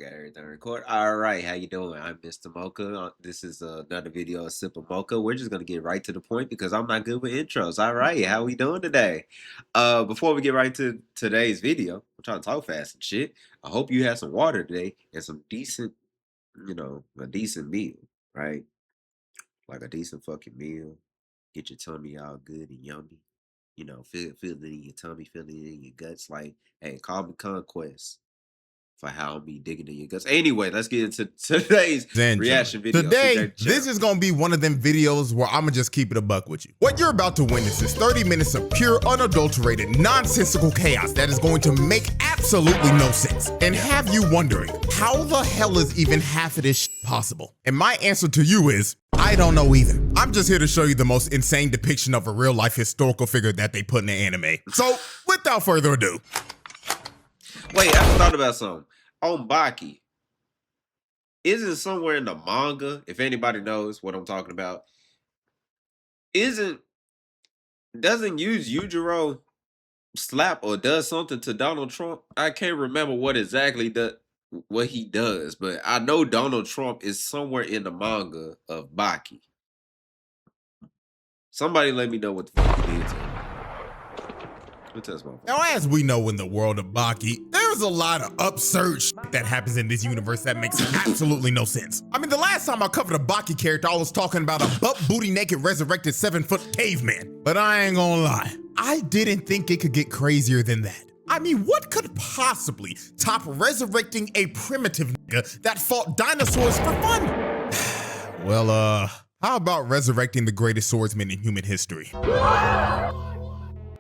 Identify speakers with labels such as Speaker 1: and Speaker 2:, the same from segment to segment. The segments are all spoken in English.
Speaker 1: got everything recorded. All right, how you doing? I'm Mr. Mocha. This is another video of Sip of Mocha. We're just gonna get right to the point because I'm not good with intros. All right, how we doing today? Before we get right to today's video, I'm trying to talk fast and shit. I hope you had some water today and some decent, a decent meal, right? Like a decent fucking meal. Get your tummy all good and yummy. Feel it in your tummy, feel it in your guts. Like, hey, call me Conquest for how I'm be digging in your guts. Anyway, let's get into today's reaction video.
Speaker 2: Today, this is gonna be one of them videos where I'ma just keep it a buck with you. What you're about to witness is 30 minutes of pure, unadulterated, nonsensical chaos that is going to make absolutely no sense and have you wondering, how the hell is even half of this shit possible? And my answer to you is, I don't know either. I'm just here to show you the most insane depiction of a real life historical figure that they put in the anime. So, without further ado.
Speaker 1: Wait, I thought about something. On BAKI, isn't somewhere in the manga, if anybody knows what I'm talking about, doesn't Yujiro slap or does something to Donald Trump? I can't remember what exactly what he does, but I know Donald Trump is somewhere in the manga of BAKI. Somebody let me know what the fuck he did to him.
Speaker 2: Now, as we know in the world of BAKI, there's a lot of absurd shit that happens in this universe that makes absolutely no sense. I mean, the last time I covered a BAKI character, I was talking about a butt-booty naked resurrected 7-foot caveman. But I ain't gonna lie, I didn't think it could get crazier than that. I mean, what could possibly top resurrecting a primitive nigga that fought dinosaurs for fun? Well, how about resurrecting the greatest swordsman in human history?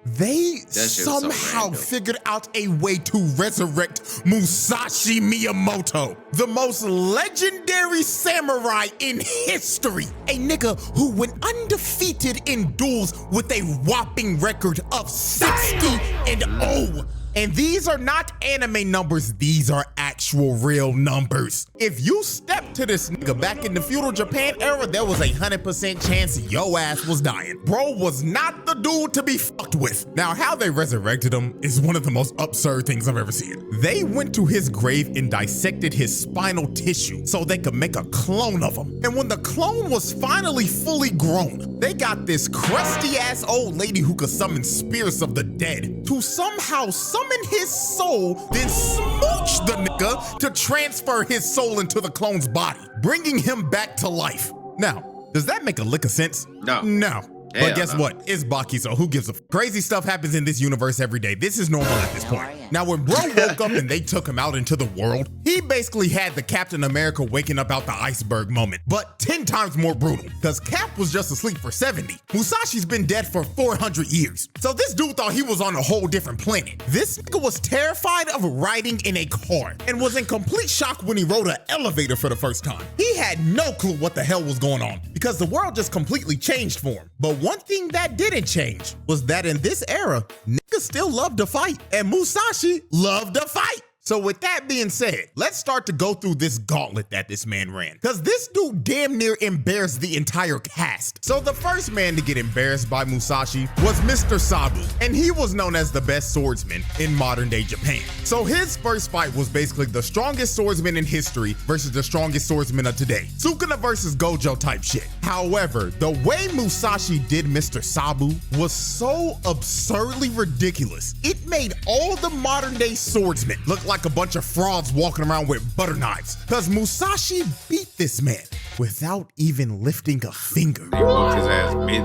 Speaker 2: They somehow figured out a way to resurrect Musashi Miyamoto, the most legendary samurai in history. A nigga who went undefeated in duels with a whopping record of 60-0. And these are not anime numbers, these are actual real numbers. If you step to this nigga back in the feudal Japan era, there was 100% chance your ass was dying. Bro was not the dude to be fucked with. Now, how they resurrected him is one of the most absurd things I've ever seen. They went to his grave and dissected his spinal tissue so they could make a clone of him. And when the clone was finally fully grown, they got this crusty ass old lady who could summon spirits of the dead to somehow summon his soul, then smooch the nigga to transfer his soul into the clone's body, bringing him back to life. Now, does that make a lick of sense?
Speaker 1: No.
Speaker 2: No. But guess what? It's BAKI, so who gives a f? Crazy stuff happens in this universe every day. This is normal at this point. Now, when bro woke up and they took him out into the world, he basically had the Captain America waking up out the iceberg moment, but 10 times more brutal, because Cap was just asleep for 70. Musashi's been dead for 400 years. So this dude thought he was on a whole different planet. This nigga was terrified of riding in a car and was in complete shock when he rode an elevator for the first time. He had no clue what the hell was going on because the world just completely changed for him. But one thing that didn't change was that in this era, niggas still loved to fight, and Musashi loved to fight. So with that being said, let's start to go through this gauntlet that this man ran, because this dude damn near embarrassed the entire cast. So the first man to get embarrassed by Musashi was Mr. Sabu, and he was known as the best swordsman in modern day Japan. So his first fight was basically the strongest swordsman in history versus the strongest swordsman of today. Sukuna versus Gojo type shit. However, the way Musashi did Mr. Sabu was so absurdly ridiculous, it made all the modern day swordsmen look like a bunch of frauds walking around with butter knives, because Musashi beat this man without even lifting a finger.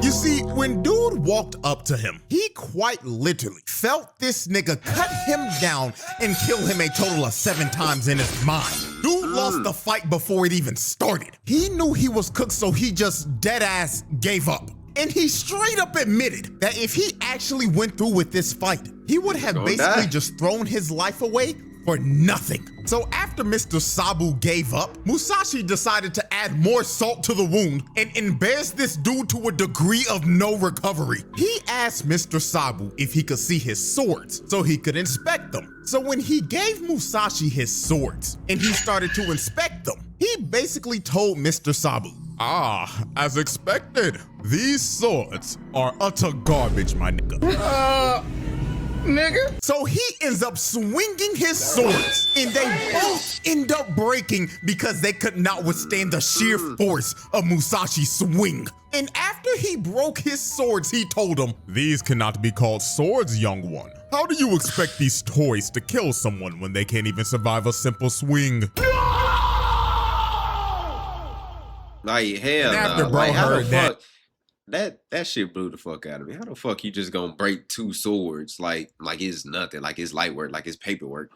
Speaker 2: You see, when dude walked up to him, he quite literally felt this nigga cut him down and kill him a total of 7 times in his mind. Dude lost the fight before it even started. He knew he was cooked, so he just dead ass gave up. And he straight up admitted that if he actually went through with this fight, he would have basically just thrown his life away for nothing. So after Mr. Sabu gave up, Musashi decided to add more salt to the wound and embarrass this dude to a degree of no recovery. He asked Mr. Sabu if he could see his swords so he could inspect them. So when he gave Musashi his swords and he started to inspect them, he basically told Mr. Sabu, "Ah, as expected, these swords are utter garbage, my nigga." nigga. So he ends up swinging his swords, and they both end up breaking because they could not withstand the sheer force of Musashi's swing. And after he broke his swords, he told him, "These cannot be called swords, young one. How do you expect these toys to kill someone when they can't even survive a simple swing?"
Speaker 1: Like, hell
Speaker 2: And after
Speaker 1: nah.
Speaker 2: bro
Speaker 1: Like, how the
Speaker 2: heard that,
Speaker 1: fuck that shit blew the fuck out of me. How the fuck you just gonna break two swords like it's nothing, like it's light work, like it's paperwork?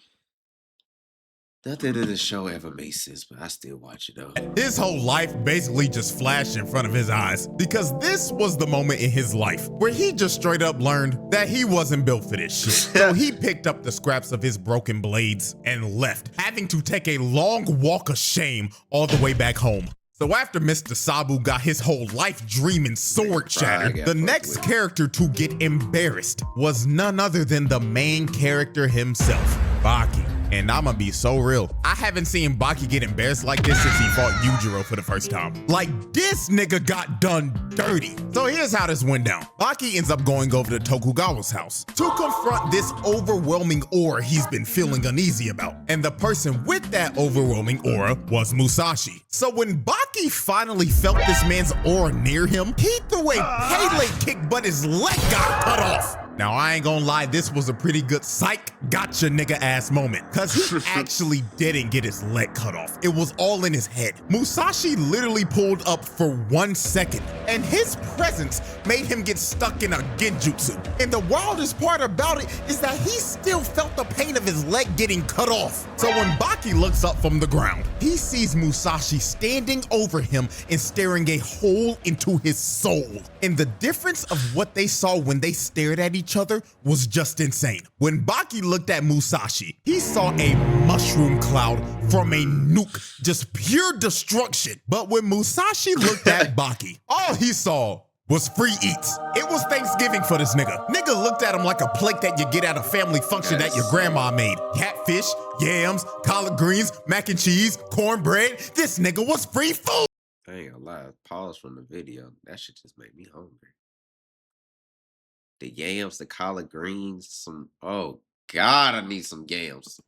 Speaker 1: Nothing in the show ever made sense, but I still watch it though.
Speaker 2: his whole life basically just flashed in front of his eyes, because this was the moment in his life where he just straight up learned that he wasn't built for this shit. So he picked up the scraps of his broken blades and left, having to take a long walk of shame all the way back home. So after Mr. Sabu got his whole life dream and sword shattered, the next character to get embarrassed was none other than the main character himself, Baki. And I'ma be so real, I haven't seen Baki get embarrassed like this since he fought Yujiro for the first time. Like, this nigga got done dirty. So here's how this went down. Baki ends up going over to Tokugawa's house to confront this overwhelming aura he's been feeling uneasy about. And the person with that overwhelming aura was Musashi. So when Baki finally felt this man's aura near him, he threw a Pele kick, but his leg got cut off. Now, I ain't gonna lie, this was a pretty good psych gotcha nigga ass moment, cause he actually didn't get his leg cut off. It was all in his head. Musashi literally pulled up for 1 second, and his presence made him get stuck in a genjutsu. And the wildest part about it is that he still felt the pain of his leg getting cut off. So when Baki looks up from the ground, he sees Musashi standing over him and staring a hole into his soul. And the difference of what they saw when they stared at each other was just insane. When Baki looked at Musashi, he saw a mushroom cloud from a nuke, just pure destruction. But when Musashi looked at Baki, all he saw was free eats. It was Thanksgiving for this nigga. Nigga looked at him like a plate that you get at a family function that your grandma made. Catfish, yams, collard greens, mac and cheese, cornbread. This nigga was free food.
Speaker 1: I ain't gonna lie, pause from the video. That shit just made me hungry. The yams, the collard greens, oh God, I need some yams.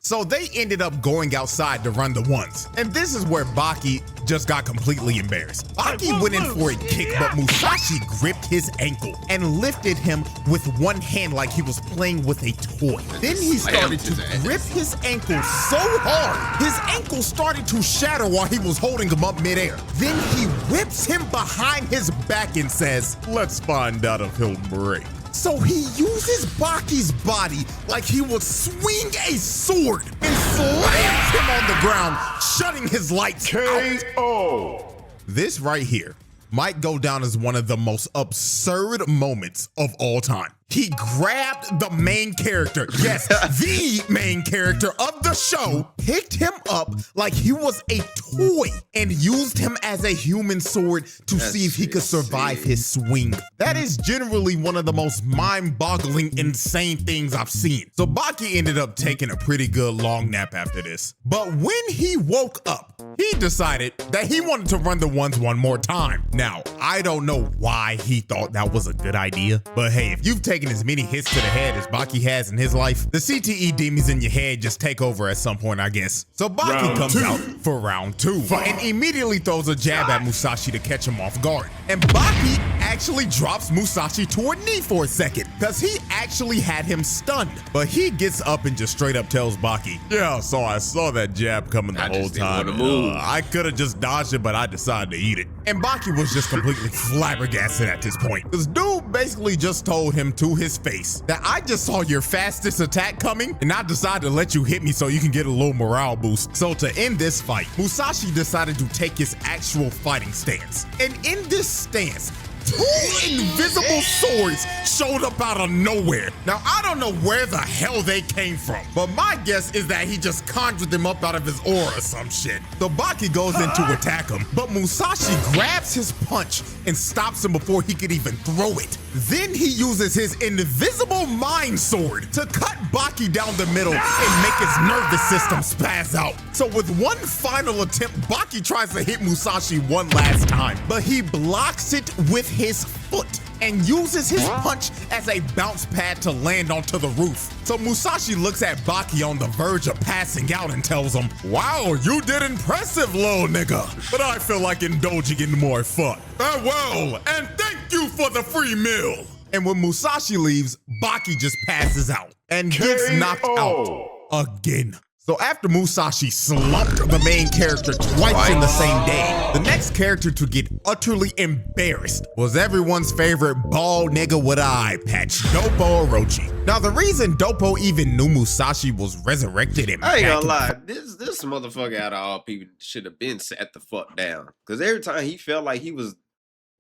Speaker 2: So they ended up going outside to run the ones. And this is where Baki just got completely embarrassed. Baki went in for a kick, but Musashi gripped his ankle and lifted him with one hand like he was playing with a toy. Then he started to grip his ankle so hard, his ankle started to shatter while he was holding him up midair. Then he whips him behind his back and says, "Let's find out if he'll break." So he uses Baki's body like he would swing a sword and slams him on the ground, shutting his lights out. KO. This right here might go down as one of the most absurd moments of all time. He grabbed the main character, yes, the main character of the show, picked him up like he was a toy, and used him as a human sword to see if he could survive his swing. That is generally one of the most mind-boggling, insane things I've seen. So Baki ended up taking a pretty good long nap after this. But when he woke up, he decided that he wanted to run the ones one more time. Now, I don't know why he thought that was a good idea, but hey, if you've taken as many hits to the head as Baki has in his life, the CTE demons in your head just take over at some point, I guess. So Baki comes out for round 2 and immediately throws a jab at Musashi to catch him off guard. And Baki actually drops Musashi to a knee for a second, because he actually had him stunned. But he gets up and just straight up tells Baki, "Yeah, so I saw that jab coming the whole time. I could have just dodged it, but I decided to eat it." And Baki was just completely flabbergasted at this point. This dude basically just told him to his face that I just saw your fastest attack coming, and I decided to let you hit me so you can get a little morale boost. So to end this fight, Musashi decided to take his actual fighting stance. And in this stance, 2 invisible swords showed up out of nowhere. Now, I don't know where the hell they came from, but my guess is that he just conjured them up out of his aura or some shit. So Baki goes in to attack him, but Musashi grabs his punch and stops him before he could even throw it. Then he uses his invisible mind sword to cut Baki down the middle and make his nervous system spaz out. So with one final attempt, Baki tries to hit Musashi one last time, but he blocks it with his foot and uses his punch as a bounce pad to land onto the roof. So Musashi looks at Baki on the verge of passing out and tells him, "Wow, you did impressive, little nigga, but I feel like indulging in more fun. Farewell, and thank you for the free meal." And when Musashi leaves, Baki just passes out and gets knocked out again. So after Musashi slumped the main character twice in the same day, the next character to get utterly embarrassed was everyone's favorite bald nigga with an eye patch, Doppo Orochi. Now the reason Doppo even knew Musashi was resurrected and
Speaker 1: I ain't gonna lie, this motherfucker out of all people should have been sat the fuck down. Cause every time he felt like he was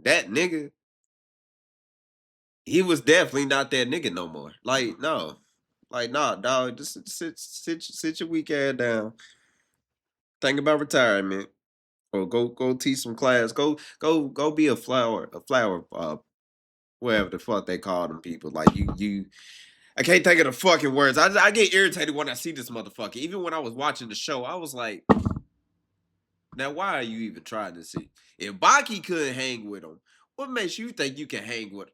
Speaker 1: that nigga, he was definitely not that nigga no more. Like, no. Like, nah, dog, just sit your weak ass down. Think about retirement. Or go teach some class. Go be a flower, whatever the fuck they call them people. Like you I can't think of the fucking words. I get irritated when I see this motherfucker. Even when I was watching the show, I was like, now why are you even trying to see? If Baki couldn't hang with him, what makes you think you can hang with him?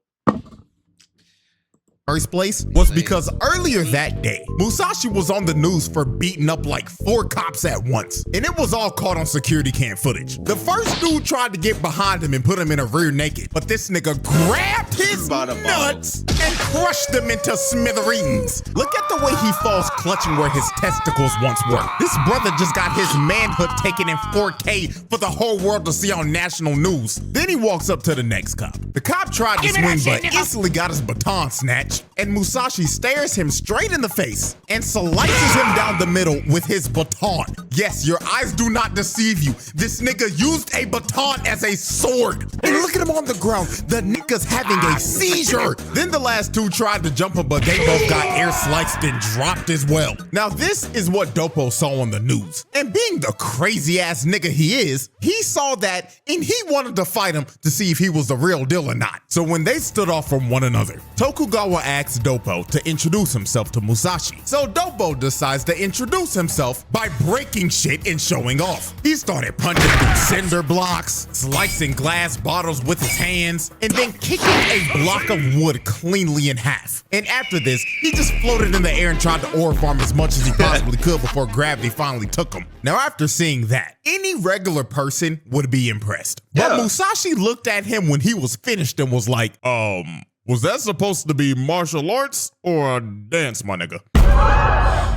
Speaker 2: First place was because earlier that day, Musashi was on the news for beating up like 4 cops at once, and it was all caught on security cam footage. The first dude tried to get behind him and put him in a rear naked, but this nigga grabbed his nuts and crushed them into smithereens. Look at the way he falls clutching where his testicles once were. This brother just got his manhood taken in 4K for the whole world to see on national news. Then he walks up to the next cop. The cop tried to swing but instantly got his baton snatched, and Musashi stares him straight in the face and slices him down the middle with his baton. Yes, your eyes do not deceive you. This nigga used a baton as a sword. And look at him on the ground. The nigga's having a seizure. Then the last 2 tried to jump him, but they both got air sliced and dropped as well. Now this is what Doppo saw on the news. And being the crazy ass nigga he is, he saw that and he wanted to fight him to see if he was the real deal or not. So when they stood off from one another, Tokugawa asked Doppo to introduce himself to Musashi. So Doppo decides to introduce himself by breaking shit and showing off. He started punching through cinder blocks, slicing glass bottles with his hands, and then kicking a block of wood cleanly in half. And after this, he just floated in the air and tried to ore farm as much as he possibly could before gravity finally took him. Now after seeing that, any regular person would be impressed. But Musashi looked at him when he was finished and was like, was that supposed to be martial arts or a dance, my nigga?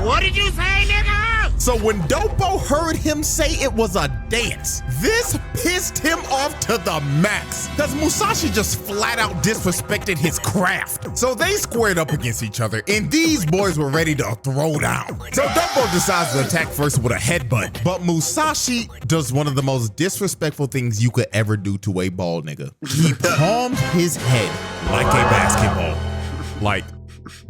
Speaker 3: What did you say, nigga?
Speaker 2: So when Doppo heard him say it was a dance, this pissed him off to the max, because Musashi just flat out disrespected his craft. So they squared up against each other, and these boys were ready to throw down. So Doppo decides to attack first with a headbutt, but Musashi does one of the most disrespectful things you could ever do to a bald nigga. He palmed his head like a basketball. Like,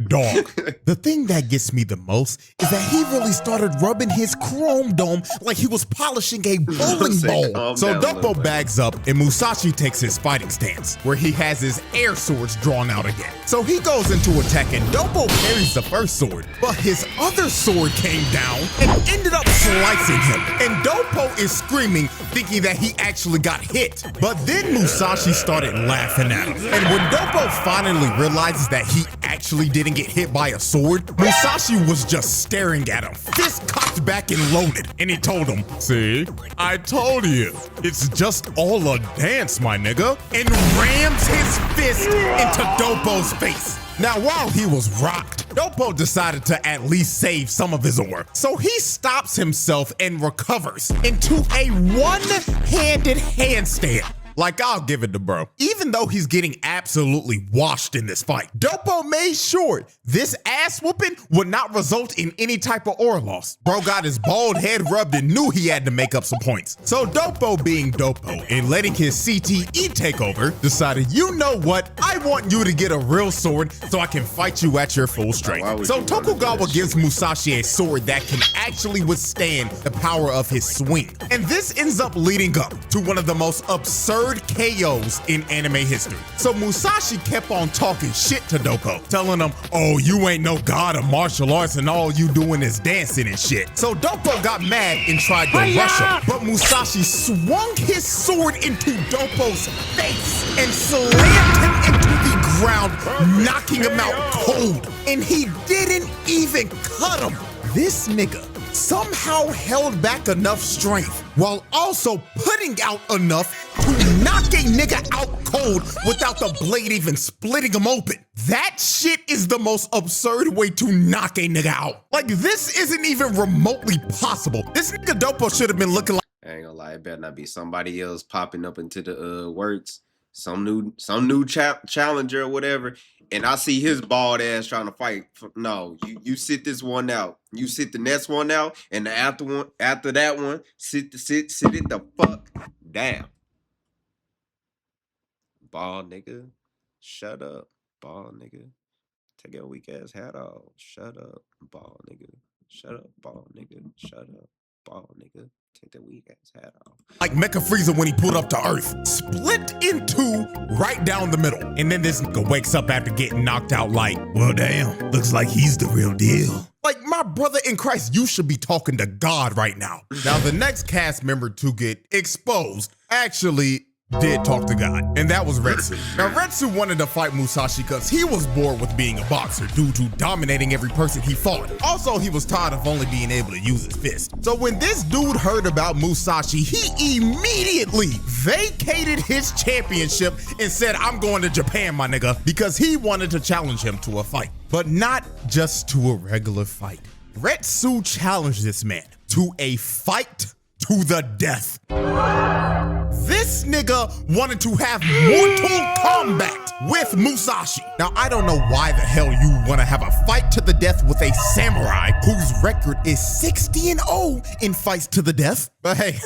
Speaker 2: dog. The thing that gets me the most is that he really started rubbing his chrome dome like he was polishing a bowling ball. So Doppo bags up and Musashi takes his fighting stance, where he has his air swords drawn out again. So he goes into attack and Doppo parries the first sword, but his other sword came down and ended up slicing him. And Doppo is screaming, thinking that he actually got hit. But then Musashi started laughing at him. And when Doppo finally realizes that he actually didn't get hit by a sword, Musashi was just staring at him, fist cocked back and loaded. And he told him, "See, I told you, it's just all a dance, my nigga," and rams his fist into Doppo's face. Now, while he was rocked, Doppo decided to at least save some of his ore. So he stops himself and recovers into a one-handed handstand. Like, I'll give it to bro. Even though he's getting absolutely washed in this fight, Doppo made sure this ass whooping would not result in any type of ore loss. Bro got his bald head rubbed and knew he had to make up some points. So Doppo, being Doppo and letting his CTE take over, decided, you know what? I want you to get a real sword so I can fight you at your full strength. So Tokugawa gives Musashi a sword that can actually withstand the power of his swing. And this ends up leading up to one of the most absurd absurd KOs in anime history. So Musashi kept on talking shit to Doko, telling him, oh, you ain't no god of martial arts and all you doing is dancing and shit. So Doko got mad and tried to rush him, but Musashi swung his sword into Doko's face and slammed him into the ground, knocking him out cold. And he didn't even cut him. This nigga somehow held back enough strength while also putting out enough to knock a nigga out cold without the blade even splitting him open. That shit is the most absurd way to knock a nigga out. Like, this isn't even remotely possible. This nigga Dopo should have been looking like—
Speaker 1: I ain't gonna lie, it better not be somebody else popping up into the works, some new challenger or whatever, and I see his bald ass trying to fight. No, you sit this one out, you sit the next one out, and the after that one, sit it the fuck down. Bald nigga, shut up, bald nigga. Take your weak ass hat off. Shut up, bald nigga. Shut up, bald nigga. Shut up, bald nigga. Take the weak ass hat off.
Speaker 2: like Mecha Frieza when he pulled up to Earth. Split in two right down the middle. And then this nigga wakes up after getting knocked out like, well, damn, looks like he's the real deal. Like, my brother in Christ, you should be talking to God right now. Now, the next cast member to get exposed actually did talk to God, and that was Retsu. Now, Retsu wanted to fight Musashi because he was bored with being a boxer due to dominating every person he fought. Also, he was tired of only being able to use his fist. So when this dude heard about Musashi, he immediately vacated his championship and said, I'm going to Japan, my nigga, because he wanted to challenge him to a fight. But not just to a regular fight. Retsu challenged this man to a fight to the death. This nigga wanted to have Mortal Kombat with Musashi. Now, I don't know why the hell you want to have a fight to the death with a samurai whose record is 60-0 in fights to the death. But hey,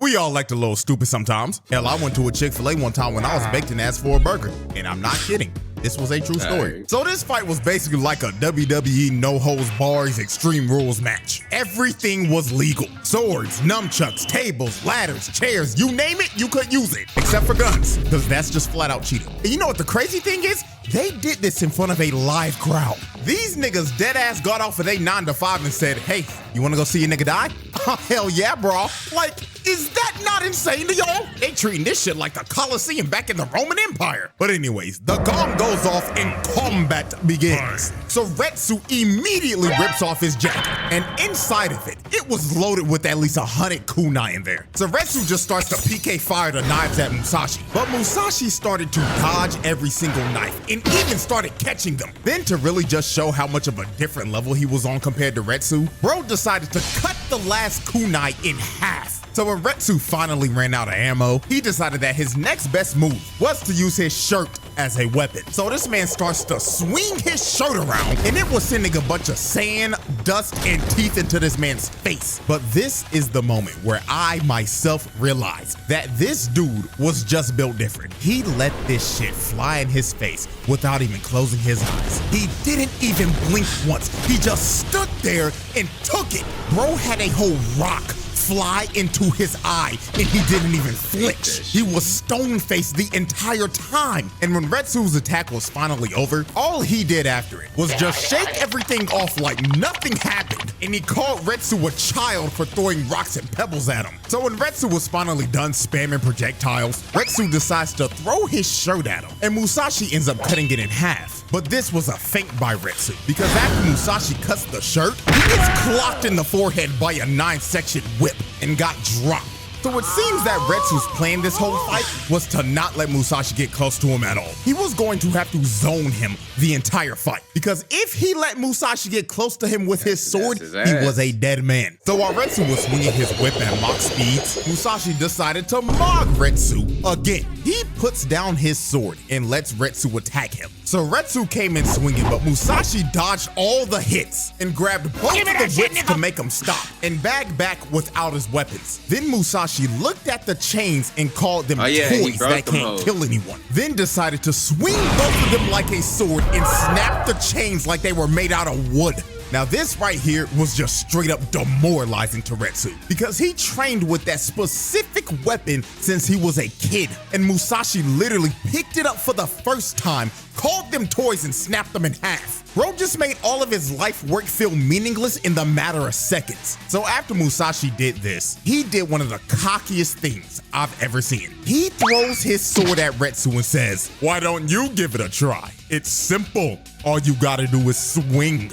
Speaker 2: we all like a little stupid sometimes. Hell, I went to a Chick-fil-A one time when I was baked and asked for a burger. And I'm not kidding. This was a true story. So this fight was basically like a WWE No Holds Bars Extreme Rules match. Everything was legal. Swords, nunchucks, tables, ladders, chairs, you name it, you could use it. Except for guns, because that's just flat out cheating. And you know what the crazy thing is? They did this in front of a live crowd. These niggas dead ass got off of their 9 to 5 and said, hey, you wanna go see a nigga die? Oh, hell yeah, bro. Like, is that not insane to y'all? They treating this shit like the Colosseum back in the Roman Empire. But anyways, the gong goes off and combat begins. So Retsu immediately rips off his jacket, and inside of it, it was loaded with at least 100 kunai in there. So Retsu just starts to PK fire the knives at Musashi. But Musashi started to dodge every single knife and even started catching them. Then to really just show how much of a different level he was on compared to Retsu, bro decided to cut the last kunai in half. So when Retsu finally ran out of ammo, he decided that his next best move was to use his shirt as a weapon. So this man starts to swing his shirt around, and it was sending a bunch of sand, dust, and teeth into this man's face. But this is the moment where I myself realized that this dude was just built different. He let this shit fly in his face without even closing his eyes. He didn't even blink once. He just stood there and took it. Bro had a whole rock fly into his eye, and he didn't even flinch. He was stone-faced the entire time. And when Retsu's attack was finally over, all he did after it was just shake everything off like nothing happened, and he called Retsu a child for throwing rocks and pebbles at him. So when Retsu was finally done spamming projectiles, Retsu decides to throw his shirt at him, and Musashi ends up cutting it in half. But this was a feint by Retsu, because after Musashi cuts the shirt, he gets clocked in the forehead by a 9-section whip and got dropped. So it seems that Retsu's plan this whole fight was to not let Musashi get close to him at all. He was going to have to zone him the entire fight, because if he let Musashi get close to him with his sword, he was a dead man. So while Retsu was swinging his whip at mock speeds, Musashi decided to mock Retsu again. He puts down his sword and lets Retsu attack him. So Retsu came in swinging, but Musashi dodged all the hits and grabbed both of the whips to make him stop and bagged back without his weapons. Then Musashi looked at the chains and called them toys that can't kill anyone. Then decided to swing both of them like a sword and snap the chains like they were made out of wood. Now this right here was just straight up demoralizing to Retsu because he trained with that specific weapon since he was a kid, and Musashi literally picked it up for the first time, called them toys, and snapped them in half. Bro just made all of his life work feel meaningless in the matter of seconds. So after Musashi did this, he did one of the cockiest things I've ever seen. He throws his sword at Retsu and says, "Why don't you give it a try? It's simple. All you gotta do is swing."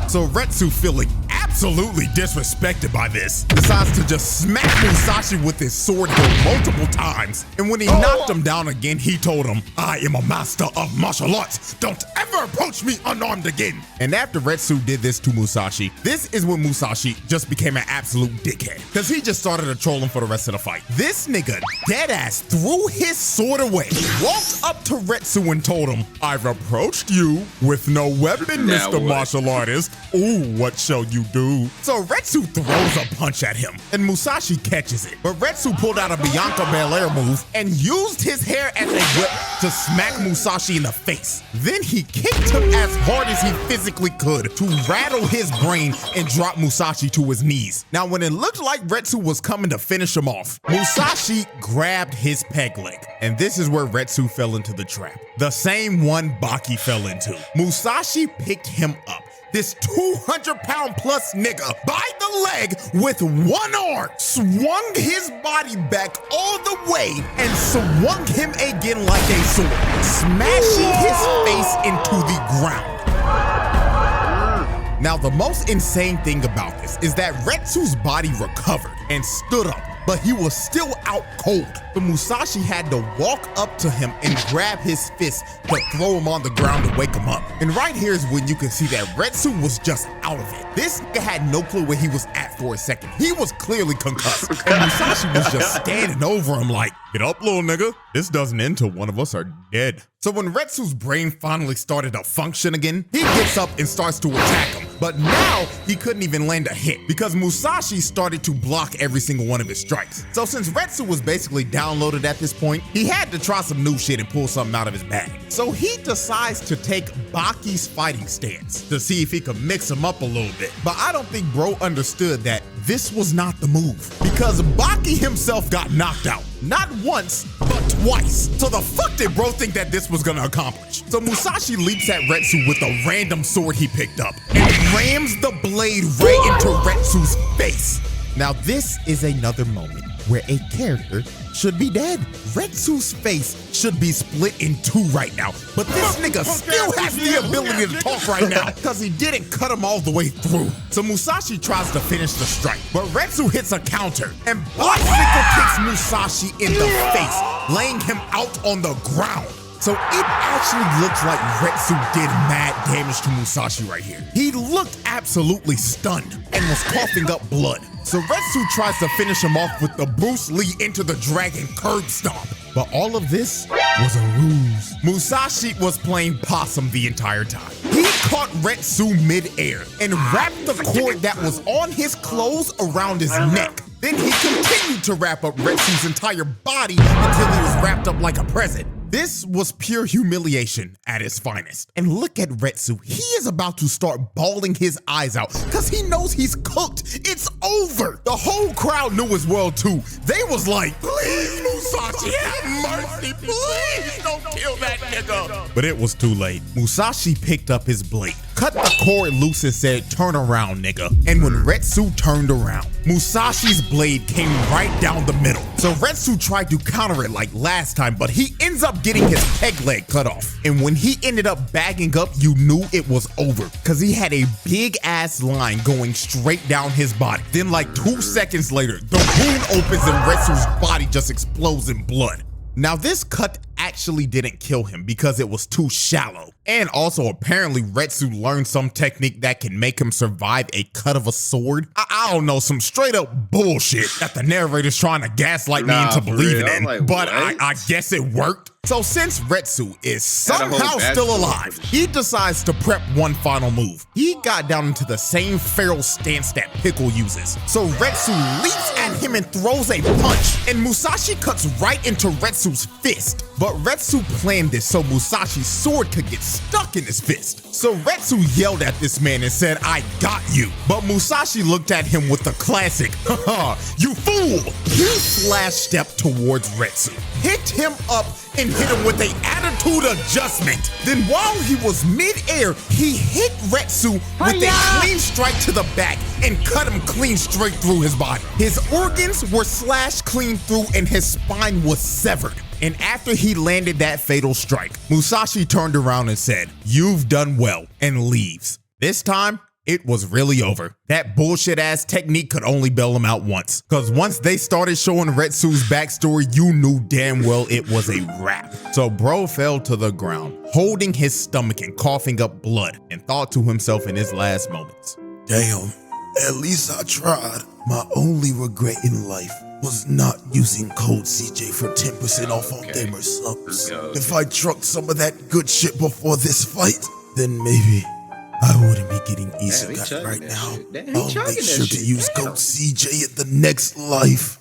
Speaker 2: So Retsu, feeling absolutely disrespected by this, decides to just smack Musashi with his sword multiple times. And when he knocked him down again, he told him, "I am a master of martial arts. Don't ever approach me unarmed again." And after Retsu did this to Musashi, this is when Musashi just became an absolute dickhead, because he just started to troll him for the rest of the fight. This nigga deadass threw his sword away, walked up to Retsu and told him, "I've approached you with no weapon, Mr. Martial Artist. Ooh, what shall you do?" So Retsu throws a punch at him, and Musashi catches it. But Retsu pulled out a Bianca Belair move and used his hair as a whip to smack Musashi in the face. Then he kicked him as hard as he physically could to rattle his brain and drop Musashi to his knees. Now, when it looked like Retsu was coming to finish him off, Musashi grabbed his peg leg. And this is where Retsu fell into the trap. The same one Baki fell into. Musashi picked him up, this 200-pound plus nigga, by the leg with one arm, swung his body back all the way, and swung him again like a sword, smashing his face into the ground. Now, the most insane thing about this is that Retsu's body recovered and stood up, but he was still out cold. So Musashi had to walk up to him and grab his fist to throw him on the ground to wake him up. And right here is when you can see that Retsu was just out of it. This nigga had no clue where he was at for a second. He was clearly concussed. And Musashi was just standing over him like, "Get up, little nigga. This doesn't end till one of us are dead." So when Retsu's brain finally started to function again, he gets up and starts to attack him. But now he couldn't even land a hit because Musashi started to block every single one of his strikes. So since Retsu was basically downloaded at this point, he had to try some new shit and pull something out of his bag. So he decides to take Baki's fighting stance to see if he could mix him up a little bit. But I don't think bro understood that this was not the move, because Baki himself got knocked out. Not once, but twice. So the fuck did bro think that this was gonna accomplish? So Musashi leaps at Retsu with a random sword he picked up and rams the blade right into Retsu's face. Now this is another moment where a character should be dead. Retsu's face should be split in two right now, but this nigga still has the ability to talk right now because he didn't cut him all the way through. So Musashi tries to finish the strike, but Retsu hits a counter and bicycle kicks Musashi in the face, laying him out on the ground. So it actually looks like Retsu did mad damage to Musashi right here. He looked absolutely stunned and was coughing up blood. So Retsu tries to finish him off with the Bruce Lee into the dragon curb stomp. But all of this was a ruse. Musashi was playing possum the entire time. He caught Retsu mid-air and wrapped the cord that was on his clothes around his neck. Then he continued to wrap up Retsu's entire body until he was wrapped up like a present. This was pure humiliation at its finest. And look at Retsu. He is about to start bawling his eyes out because he knows he's cooked. It's over. The whole crowd knew as well too. They was like, "Please, Musashi, have mercy. Please don't kill that nigga." But it was too late. Musashi picked up his blade, cut the cord loose and said, "Turn around, nigga." And when Retsu turned around, Musashi's blade came right down the middle. So Retsu tried to counter it like last time, but he ends up getting his peg leg cut off. And when he ended up bagging up, you knew it was over because he had a big ass line going straight down his body. Then like 2 seconds later, the wound opens and Retsu's body just explodes in blood. Now this cut actually didn't kill him because it was too shallow. And also apparently Retsu learned some technique that can make him survive a cut of a sword. I don't know, some straight up bullshit that the narrator's trying to gaslight me into believing in. Like, but I guess it worked. So since Retsu is somehow still alive, he decides to prep one final move. He got down into the same feral stance that Pickle uses. So Retsu leaps at him and throws a punch, and Musashi cuts right into Retsu's fist. But Retsu planned this so Musashi's sword could get stuck in his fist. So Retsu yelled at this man and said, "I got you." But Musashi looked at him with the classic, "Haha, you fool!" He flash stepped towards Retsu, hit him up, and hit him with an attitude adjustment. Then while he was mid-air, he hit Retsu with a clean strike to the back and cut him clean straight through his body. His organs were slashed clean through and his spine was severed. And after he landed that fatal strike, Musashi turned around and said, "You've done well," and leaves. This time, it was really over. That bullshit ass technique could only bail him out once. Cause once they started showing Retsu's backstory, you knew damn well it was a wrap. So bro fell to the ground, holding his stomach and coughing up blood, and thought to himself in his last moments,
Speaker 4: "Damn, at least I tried. My only regret in life was not using code CJ for 10% off on gamer subs. If I trucked some of that good shit before this fight, then maybe I wouldn't be getting isekai right now. I'll make sure to use code CJ in the next life."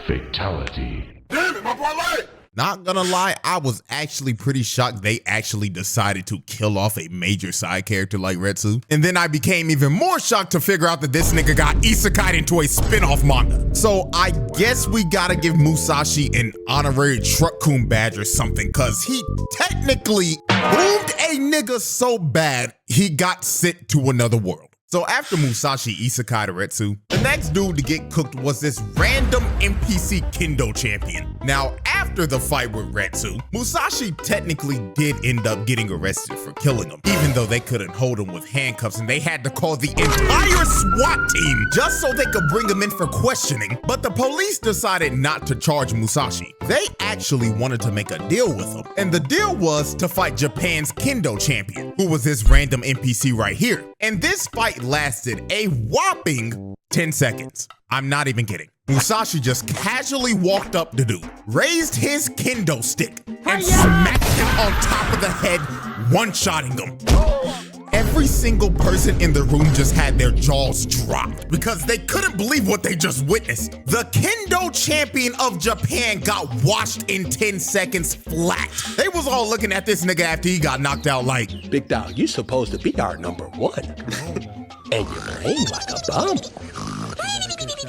Speaker 5: Fatality.
Speaker 4: Damn it, my parlay!
Speaker 2: not gonna lie, I was actually pretty shocked they actually decided to kill off a major side character like Retsu. And then I became even more shocked to figure out that this nigga got isekai'd into a spin-off manga. So I guess we gotta give Musashi an honorary Truck-kun badge or something, cause he technically boomed a nigga so bad, he got sent to another world. So after Musashi isekai'd Retsu, the next dude to get cooked was this random NPC Kendo champion. Now, after the fight with Retsu, Musashi technically did end up getting arrested for killing him, even though they couldn't hold him with handcuffs and they had to call the entire SWAT team just so they could bring him in for questioning. But the police decided not to charge Musashi. They actually wanted to make a deal with him, and the deal was to fight Japan's Kendo champion, who was this random NPC right here. And this fight lasted a whopping 10 seconds. I'm not even kidding. Musashi just casually walked up to dude, raised his kendo stick, and smacked him on top of the head, one-shotting him. Every single person in the room just had their jaws dropped because they couldn't believe what they just witnessed. The Kendo champion of Japan got washed in 10 seconds flat. They was all looking at this nigga after he got knocked out like,
Speaker 6: "Big dog, you supposed to be our number one. And you're playing like a bum.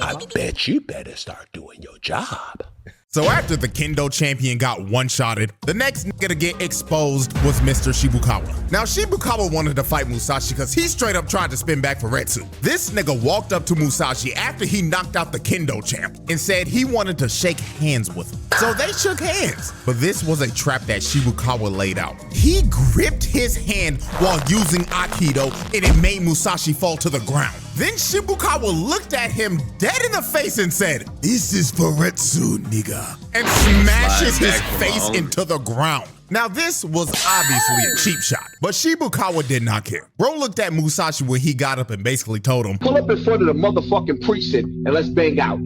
Speaker 6: I bet you better start doing your job."
Speaker 2: So after the Kendo champion got one-shotted, the next nigga to get exposed was Mr. Shibukawa. Now Shibukawa wanted to fight Musashi because he straight up tried to spin back for Retsu. This nigga walked up to Musashi after he knocked out the Kendo champ and said he wanted to shake hands with him. So they shook hands, but this was a trap that Shibukawa laid out. He gripped his hand while using Aikido and it made Musashi fall to the ground. Then Shibukawa looked at him dead in the face and said,
Speaker 4: "This is for Retsu, nigga,"
Speaker 2: and smashes his face into the ground. Now this was obviously a cheap shot, but Shibukawa did not care. Bro looked at Musashi when he got up and basically told him,
Speaker 7: "Pull up in front of the motherfucking precinct and let's bang out.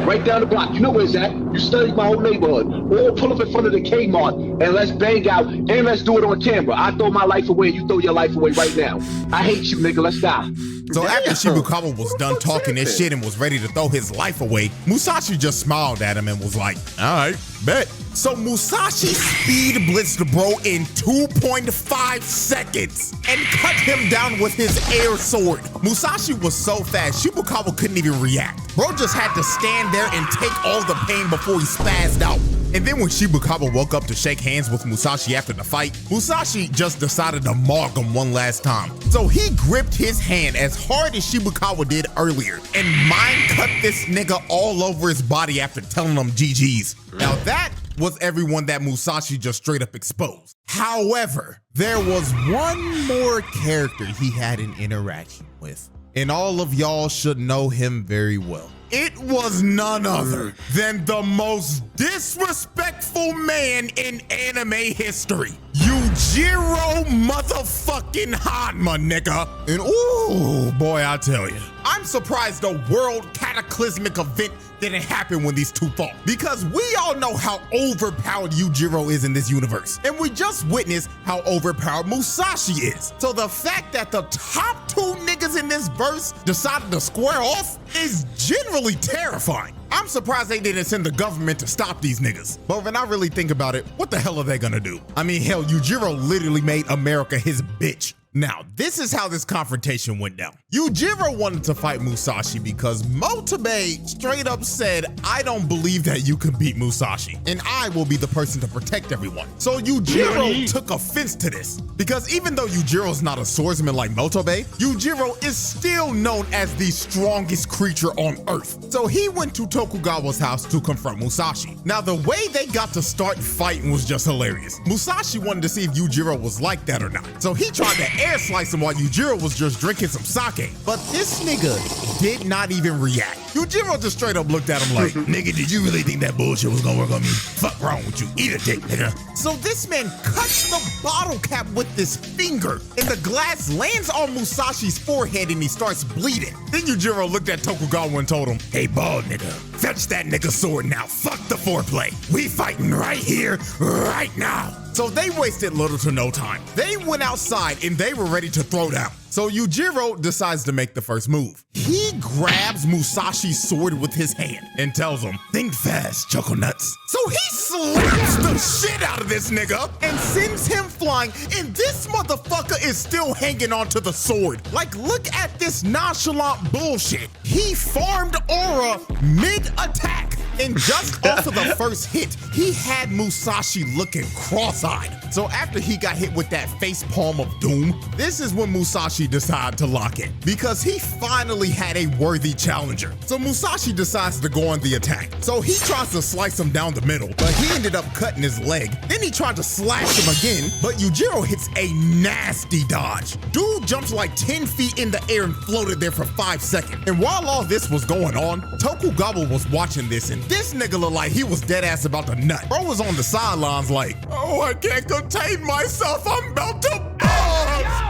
Speaker 7: Right down the block. You know where it's at. You studied my whole neighborhood. Or pull up in front of the Kmart and let's bang out and let's do it on camera. I throw my life away, you throw your life away right now. I hate you, nigga. Let's die."
Speaker 2: So after Shibukawa was done talking this shit and was ready to throw his life away, Musashi just smiled at him and was like, "All right, bet." So Musashi speed blitzed bro in 2.5 seconds and cut him down with his air sword. Musashi was so fast, Shibukawa couldn't even react. Bro just had to stand there and take all the pain before he spazzed out. And then when Shibukawa woke up to shake hands with Musashi after the fight, Musashi just decided to mog him one last time. So he gripped his hand as hard as Shibukawa did earlier and mind cut this nigga all over his body after telling him GG's. Now that was everyone that Musashi just straight up exposed. However, there was one more character he had an interaction with, and all of y'all should know him very well. It was none other than the most disrespectful man in anime history, Yujiro motherfucking Hanma, nigga. And ooh, boy, I tell you, I'm surprised a world cataclysmic event didn't happen when these two fought, because we all know how overpowered Yujiro is in this universe, and we just witnessed how overpowered Musashi is. So the fact that the top two niggas in this this verse decided to square off is generally terrifying. I'm surprised they didn't send the government to stop these niggas. But when I really think about it, what the hell are they gonna do? I mean, hell, Yujiro literally made America his bitch. Now, this is how this confrontation went down. Yujiro wanted to fight Musashi because Motobe straight up said, I don't believe that you can beat Musashi, and I will be the person to protect everyone. So Yujiro took offense to this, because even though Yujiro's not a swordsman like Motobe, Yujiro is still known as the strongest creature on Earth. So he went to Tokugawa's house to confront Musashi. Now, the way they got to start fighting was just hilarious. Musashi wanted to see if Yujiro was like that or not, so he tried to air slice him while Yujiro was just drinking some sake. But this nigga did not even react. Yujiro just straight up looked at him like, nigga, did you really think that bullshit was gonna work on me? Fuck wrong with you? Eat a dick, nigga. So this man cuts the bottle cap with his finger, and the glass lands on Musashi's forehead and he starts bleeding. Then Yujiro looked at Tokugawa and told him, hey, bald nigga, fetch that nigga sword now. Fuck the foreplay. We fighting right here, right now. So they wasted little to no time. They went outside and they were ready to throw down. So Yujiro decides to make the first move. He grabs Musashi's sword with his hand and tells him, think fast, Choco Nuts. So he slaps the shit out of this nigga and sends him flying, and this motherfucker is still hanging onto the sword. Like, look at this nonchalant bullshit. He farmed aura mid-attack, and just off of the first hit, he had Musashi looking cross-eyed. So after he got hit with that face palm of doom, this is when Musashi decided to lock in, because he finally had a worthy challenger. So Musashi decides to go on the attack. So he tries to slice him down the middle, but he ended up cutting his leg. Then he tried to slash him again, but Yujiro hits a nasty dodge. Dude jumps like 10 feet in the air and floated there for 5 seconds. And while all this was going on, Tokugawa was watching this, and this nigga looked like he was dead ass about to nut. Bro was on the sidelines like, oh, I can't contain myself, I'm about to bust.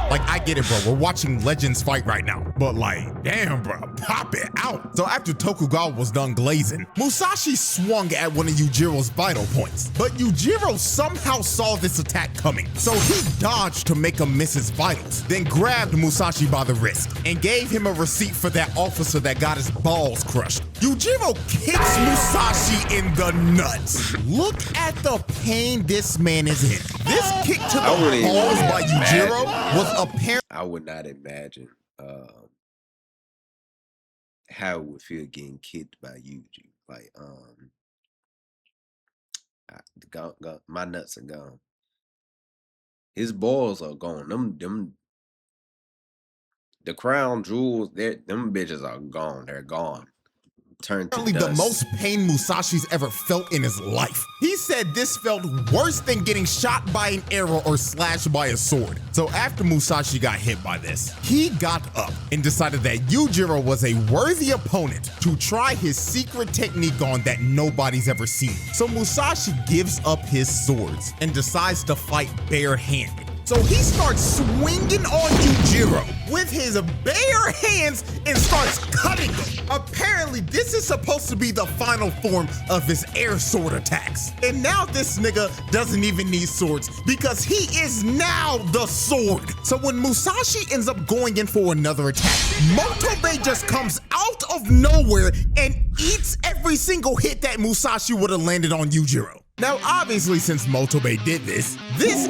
Speaker 2: Like, I get it, bro. We're watching legends fight right now. But like, damn, bro, pop it out. So after Tokugawa was done glazing, Musashi swung at one of Yujiro's vital points. But Yujiro somehow saw this attack coming. So he dodged to make him miss his vitals, then grabbed Musashi by the wrist and gave him a receipt for that officer that got his balls crushed. Yujiro kicks Musashi in the nuts. Look at the pain this man is in. This kick to the balls by Yujiro was apparent.
Speaker 1: I would not imagine how it would feel getting kicked by Yuji. Like, my nuts are gone. His balls are gone. The crown jewels, them bitches are gone. They're gone. Turned to dust.
Speaker 2: The most pain Musashi's ever felt in his life. He said this felt worse than getting shot by an arrow or slashed by a sword. So after Musashi got hit by this, he got up and decided that Yujiro was a worthy opponent to try his secret technique on that nobody's ever seen. So Musashi gives up his swords and decides to fight barehanded. So he starts swinging on Yujiro with his bare hands and starts cutting him. Apparently, this is supposed to be the final form of his air sword attacks. And now this nigga doesn't even need swords because he is now the sword. So when Musashi ends up going in for another attack, Motobe just comes out of nowhere and eats every single hit that Musashi would have landed on Yujiro. Now, obviously, since Motobe did this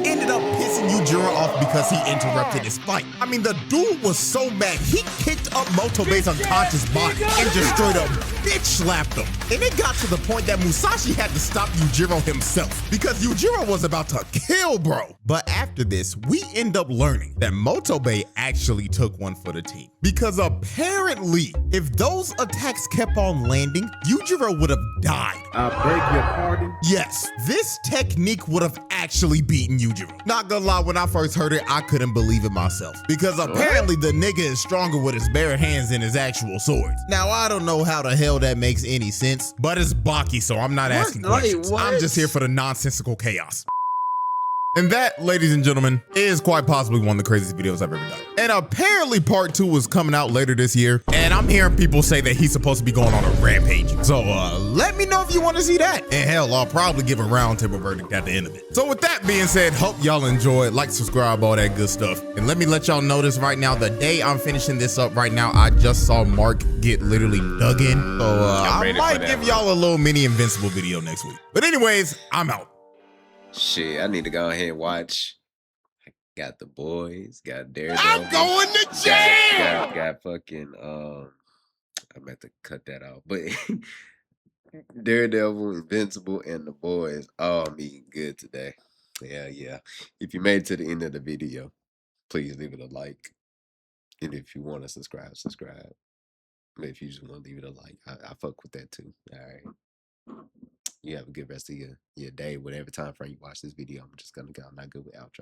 Speaker 2: ended up pissing Yujiro off because he interrupted his fight. I mean, the dude was so mad, he kicked up Motobe's unconscious body and just straight up bitch slapped him. And it got to the point that Musashi had to stop Yujiro himself because Yujiro was about to kill bro. But after this, we end up learning that Motobe actually took one for the team. Because apparently, if those attacks kept on landing, Yujiro would have died.
Speaker 5: I beg your pardon?
Speaker 2: Yes, this technique would have actually beaten Yujiro. Not gonna lie, when I first heard it, I couldn't believe it myself. Because apparently the nigga is stronger with his bare hands than his actual swords. Now, I don't know how the hell that makes any sense, but it's BAKI, so I'm not asking questions. I'm just here for the nonsensical chaos. And that, ladies and gentlemen, is quite possibly one of the craziest videos I've ever done. And apparently part 2 is coming out later this year. And I'm hearing people say that he's supposed to be going on a rampage. So let me know if you want to see that. And hell, I'll probably give a roundtable verdict at the end of it. So with that being said, hope y'all enjoy it. Like, subscribe, all that good stuff. And let me let y'all know this right now. The day I'm finishing this up right now, I just saw Mark get literally dug in. So I might give y'all a little mini Invincible video next week. But anyways, I'm out.
Speaker 1: Shit, I need to go ahead and watch. Got The Boys, got Daredevil.
Speaker 6: I'm going to jail.
Speaker 1: Got fucking I'm about to cut that out. But Daredevil, Invincible, and The Boys. Oh, I'm eating good today. Yeah. If you made it to the end of the video, please leave it a like. And if you want to subscribe. But if you just want to leave it a like, I fuck with that too. All right. You have a good rest of your day, whatever time frame you watch this video. I'm just gonna go. I'm not good with outro.